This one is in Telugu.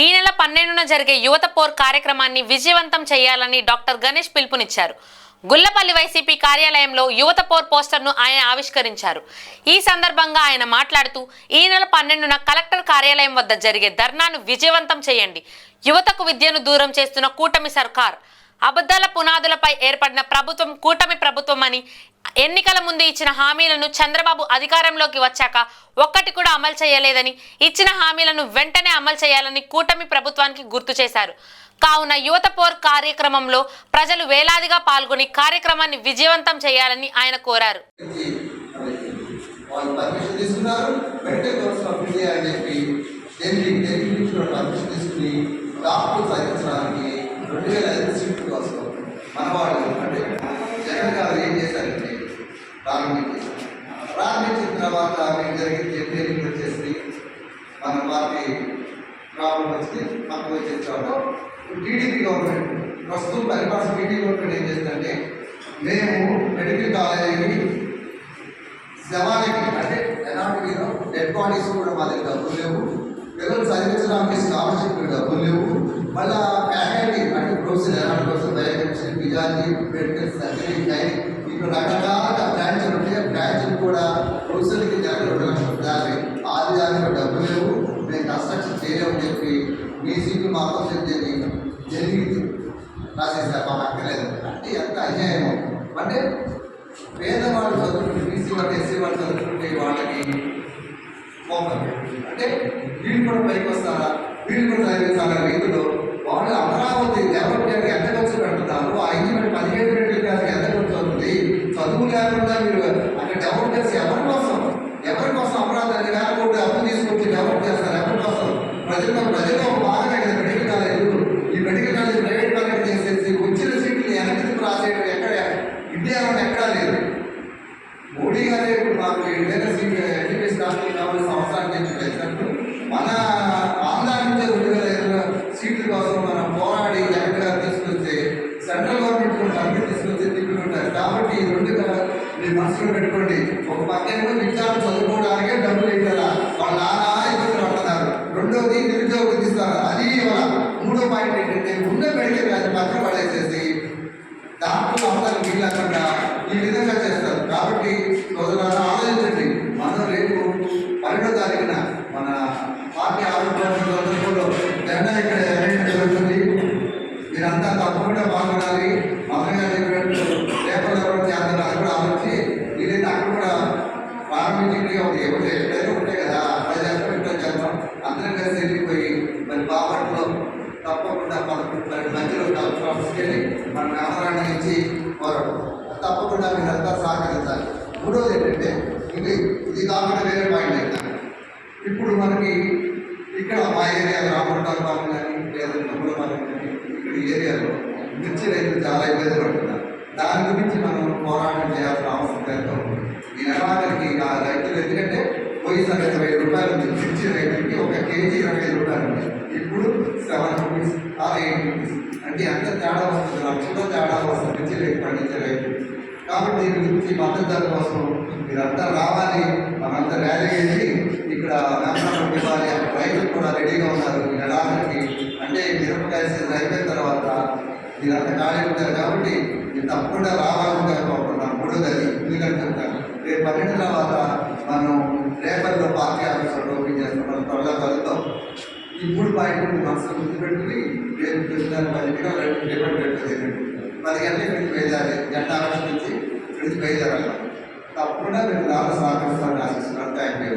ఈ నెల 12న జరిగే యువత పోర్ కార్యక్రమాన్ని విజయవంతం చేయాలని డాక్టర్ గణేష్ పిలుపునిచ్చారు. గుల్లపల్లి వైసీపీ కార్యాలయంలో యువత పోర్ పోస్టర్ను ఆయన ఆవిష్కరించారు. ఈ సందర్భంగా ఆయన మాట్లాడుతూ ఈ నెల 12న కలెక్టర్ కార్యాలయం వద్ద జరిగే ధర్నాను విజయవంతం చేయండి. యువతకు విద్యను దూరం చేస్తున్న కూటమి సర్కార్ అబద్ధాల పునాదులపై ఏర్పడిన ప్రభుత్వం కూటమి ప్రభుత్వం అని, ఎన్నికల ముందు ఇచ్చిన హామీలను చంద్రబాబు అధికారంలోకి వచ్చాక ఒక్కటి కూడా అమలు చేయలేదని, ఇచ్చిన హామీలను వెంటనే అమలు చేయాలని కూటమి ప్రభుత్వానికి గుర్తు చేశారు. కావున యువత పోర్ కార్యక్రమంలో ప్రజలు వేలాదిగా పాల్గొని కార్యక్రమాన్ని విజయవంతం చేయాలని ఆయన కోరారు. ప్రారంభించిన తర్వాత మీకు జరిగింది ఎంపీఎల్ వచ్చేసి మన పార్టీ ప్రాబ్లం వచ్చి మనకు వచ్చే తర్వాత టీడీపీ గవర్నమెంట్ ప్రస్తుతం పరిపాలన టీడీ గవర్నమెంట్ ఏం చేస్తుందంటే, మేము మెడికల్ కాలేజీకి శవానికి అంటే ఎనాటమీలో డెడ్ బాడీస్ కూడా మా దగ్గర డబ్బులు లేవు, పిల్లలు చదివించడానికి స్కాలర్షిప్ డబ్బులు లేవు, మళ్ళీ ఫ్యాకల్టీ అంటే professor anatomy professor biochemistry physiology medical surgery guide ఇక్కడ రకరకాల బ్రాంచ్లు ఉంటే బ్రాంచ్లు కూడా ప్రొఫెసర్లకి దగ్గర 2 లక్షలు దాని ఆది దానికి డబ్బులు లేవు, మేము కన్స్ట్రక్షన్ చేయలేమని చెప్పి మీ సీట్లు మాత్రం జరిగింది రాసేసారు. మాకు అక్కర్లేదు అంటే ఎంత అన్యాయం. అంటే పేదవాళ్ళు చదువుకుంటే బీసీ వాళ్ళు ఎస్సీ వాళ్ళు చదువుకుంటే వాళ్ళకి పోతారు. అంటే వీళ్ళు కూడా పైకి వస్తారా, వీళ్ళు కూడా చదివించాలా రైతులు వాళ్ళు అమరావతి డెవలప్మెంట్ ఎంత ఖర్చు పెడుతున్నారు, ఆ ఇంజనీర్ 17 మెట్రిక్ క్లాస్కి ఎంత ఖర్చు అవుతుంది, చదువు లేకుండా మీరు అక్కడ డెవలప్ చేసి ఎవరి కోసం అమరావతి అన్ని వేల కోట్లు అప్పు తీసుకొచ్చి డెవలప్ చేస్తారు. ఎవరి కోసం? ప్రజల్లో ఒక భాగమే కదా మెడికల్ కాలేజీలు. ఈ మెడికల్ కాలేజ్ ప్రైవేట్ కాలేజ్ చేసేసి వచ్చిన సీట్లు వెనక్కి రాసేయడం ఎక్కడ ఇండియాలో ఎక్కడా లేదు. మోడీ గారే ఇప్పుడు మాకు ఏదైనా సీట్ ఎంపీఎస్ రాష్ట్రం కావాల్సిన అవసరాన్ని నుంచి పెంచినట్టు మన ఆంధ్ర నుంచి 2005 సీట్ల కోసం మనం పోరాడి ఎక్కడ తీసుకొస్తే సెంట్రల్ గవర్నమెంట్ కూడా అన్ని తీసుకొచ్చి తిప్పుకుంటారు. కాబట్టి ఈ 2 మీరు మనసులో పెట్టుకోండి. ఒక పక్కేమో విద్యార్థులు చదువుకోవడానికే డబ్బులు ఇవ్వాలా, వాళ్ళ నానా ఇబ్బందులు పడుతున్నారు. రెండోది నిరుద్యోగం ఇస్తారు, అది ఇవ్వాల. 3వ పాయింట్ ఏంటంటే ఉన్న మెడికల్ కాలేజ్ పక్కన పడేసేసి దాంట్లో అవతల వీళ్ళకుండా ఈ విధంగా చేస్తారు. కాబట్టి సోదరులను ఆలోచించండి. మనం రేపు 12వ తారీఖున మన పార్టీ ఆరోగ్యంలో జెండా ఇక్కడ జరుగుతుంది. మీరంతా తప్పకుండా పాల్గొనాలి. మొదలుగా పేపర్లో కూడా చేద్దాం, అది కూడా ఆలోచించి వీలైతే అక్కడ కూడా ప్రారంభించి ఎక్కడైనా ఉంటాయి కదా ప్రజాస్వామ్యం చేద్దాం. అందరం కలిసి వెళ్ళిపోయి మరి బాపట్లో తప్పకుండా మధ్యలో తీసుకెళ్ళి మన వ్యాపారాన్ని ఇచ్చి పోరాడు. తప్పకుండా మీరంతా సహకరించాలి. 3వది ఏంటంటే ఇది కాకుండా వేరే పాయింట్ అయితే ఇప్పుడు మనకి ఇక్కడ మా ఏరియా రామగుండం కానీ లేదా తమ్ముడపాలెం కానీ ఇక్కడ ఏరియాలో మిర్చి రైతులు చాలా ఇబ్బంది పడుతున్నారు. దాని గురించి మనం పోరాటం చేయాల్సిన అవసరం ఎంతో ఉంది. ఈ నెలాఖరికి ఆ రైతులు ఎందుకంటే పోయిన 20 రూపాయలు ఉంది మిర్చి రైతులకి, 1 కేజీ 25 రూపాయలు ఉంది. ఇప్పుడు 7 రూపీస్ ఆర్ 8 రూపీస్ అంటే ఎంత తేడా వస్తుంది, లక్షలో తేడా వస్తుంది మిర్చి రైతు పండించే రైతు. కాబట్టి దీని గురించి మద్దతు ధర కోసం మీరంతా రావాలి. మనంతా ర్యాలీ చేసి ఇక్కడ వ్యాపారం ఇవ్వాలి. రైతులు కూడా రెడీగా ఉన్నారు. ఈ నెలాఖరికి అంటే మిరపకాయ సీజన్ అయిపోయిన తర్వాత మీరంతా ఖాళీ ఉంటారు. కాబట్టి మీరు తప్పకుండా రావాలని కోరుకుంటున్నాను. 3వది ఎందుకంటే రేపు 12 తర్వాత మనం రేపల్లో పార్టీ ఆఫీసులో ఓపెన్ చేస్తున్నాం. త్వరగా కలుద్దాం. ఈ 3 పాయింట్లు మనసులో గుర్తుపెట్టుకుని రేపు చూసిన 10 డిపెండ్ పెట్టుకుంది. 10 గంటలకు మీకు బయలుదేరాలి. జెండా ఆఫీస్ నుంచి బయలుదేరాలి. తప్పకుండా మీరు చాలా సహకరిస్తారని ఆశిస్తున్నాను. Thank you.